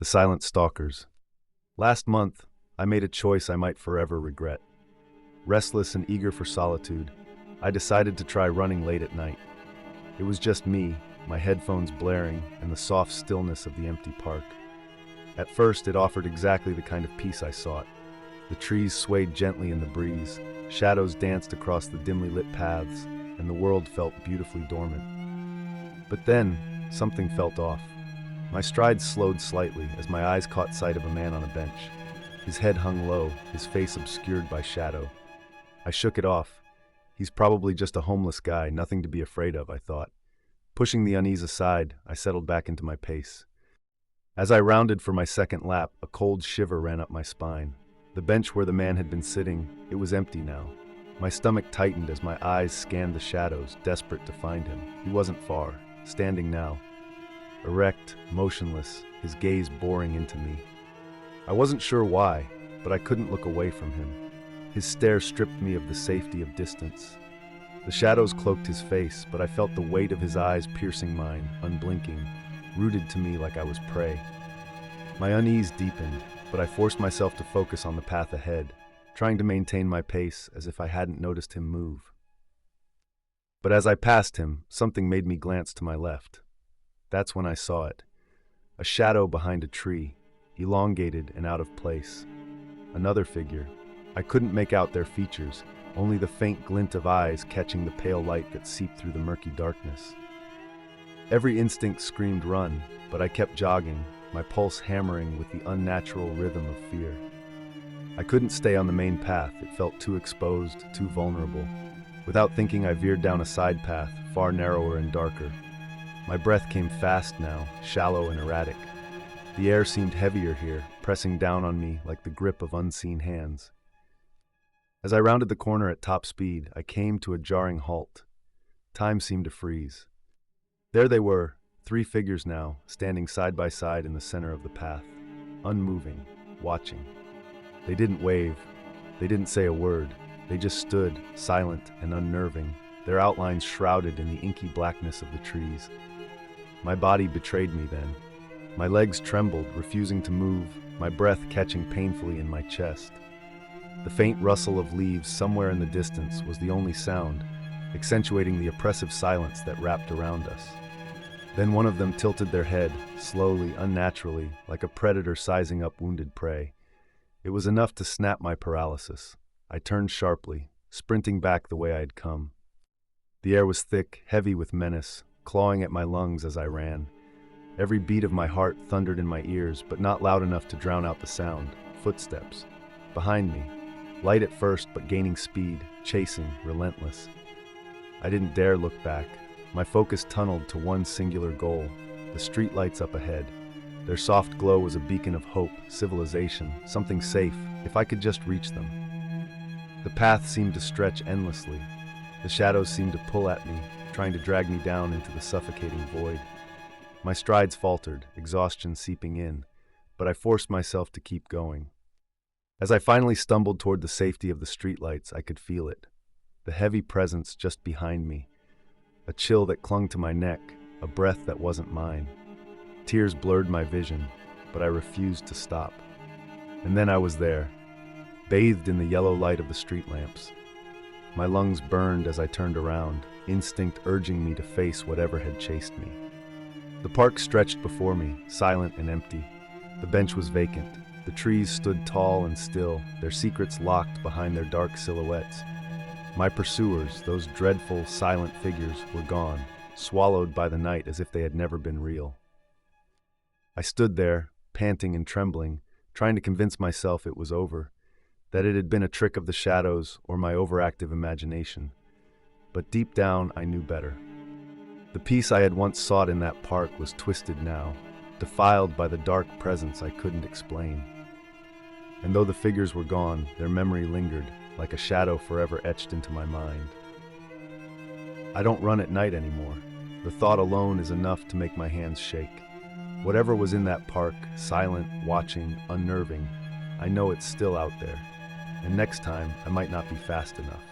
The Silent Stalkers. Last month, I made a choice I might forever regret. Restless and eager for solitude, I decided to try running late at night. It was just me, my headphones blaring, and the soft stillness of the empty park. At first, it offered exactly the kind of peace I sought. The trees swayed gently in the breeze, shadows danced across the dimly lit paths, and the world felt beautifully dormant. But then, something felt off. My strides slowed slightly as my eyes caught sight of a man on a bench. His head hung low, his face obscured by shadow. I shook it off. He's probably just a homeless guy, nothing to be afraid of, I thought. Pushing the unease aside, I settled back into my pace. As I rounded for my second lap, a cold shiver ran up my spine. The bench where the man had been sitting, it was empty now. My stomach tightened as my eyes scanned the shadows, desperate to find him. He wasn't far, standing now. Erect, motionless, his gaze boring into me. I wasn't sure why, but I couldn't look away from him. His stare stripped me of the safety of distance. The shadows cloaked his face, but I felt the weight of his eyes piercing mine, unblinking, rooted to me like I was prey. My unease deepened, but I forced myself to focus on the path ahead, trying to maintain my pace as if I hadn't noticed him move. But as I passed him, something made me glance to my left. That's when I saw it. A shadow behind a tree, elongated and out of place. Another figure. I couldn't make out their features, only the faint glint of eyes catching the pale light that seeped through the murky darkness. Every instinct screamed run, but I kept jogging, my pulse hammering with the unnatural rhythm of fear. I couldn't stay on the main path, it felt too exposed, too vulnerable. Without thinking, I veered down a side path, far narrower and darker. My breath came fast now, shallow and erratic. The air seemed heavier here, pressing down on me like the grip of unseen hands. As I rounded the corner at top speed, I came to a jarring halt. Time seemed to freeze. There they were, three figures now, standing side by side in the center of the path, unmoving, watching. They didn't wave. They didn't say a word. They just stood, silent and unnerving, their outlines shrouded in the inky blackness of the trees. My body betrayed me then. My legs trembled, refusing to move, my breath catching painfully in my chest. The faint rustle of leaves somewhere in the distance was the only sound, accentuating the oppressive silence that wrapped around us. Then one of them tilted their head, slowly, unnaturally, like a predator sizing up wounded prey. It was enough to snap my paralysis. I turned sharply, sprinting back the way I had come. The air was thick, heavy with menace, clawing at my lungs as I ran. Every beat of my heart thundered in my ears, but not loud enough to drown out the sound. Footsteps. Behind me. Light at first, but gaining speed, chasing, relentless. I didn't dare look back. My focus tunneled to one singular goal, the streetlights up ahead. Their soft glow was a beacon of hope, civilization, something safe, if I could just reach them. The path seemed to stretch endlessly. The shadows seemed to pull at me, trying to drag me down into the suffocating void. My strides faltered, exhaustion seeping in, but I forced myself to keep going. As I finally stumbled toward the safety of the streetlights, I could feel it. The heavy presence just behind me. A chill that clung to my neck, a breath that wasn't mine. Tears blurred my vision, but I refused to stop. And then I was there, bathed in the yellow light of the street lamps. My lungs burned as I turned around, instinct urging me to face whatever had chased me. The park stretched before me, silent and empty. The bench was vacant. The trees stood tall and still, their secrets locked behind their dark silhouettes. My pursuers, those dreadful, silent figures, were gone, swallowed by the night as if they had never been real. I stood there, panting and trembling, trying to convince myself it was over, that it had been a trick of the shadows or my overactive imagination. But deep down, I knew better. The peace I had once sought in that park was twisted now, defiled by the dark presence I couldn't explain. And though the figures were gone, their memory lingered, like a shadow forever etched into my mind. I don't run at night anymore. The thought alone is enough to make my hands shake. Whatever was in that park, silent, watching, unnerving, I know it's still out there. And next time, I might not be fast enough.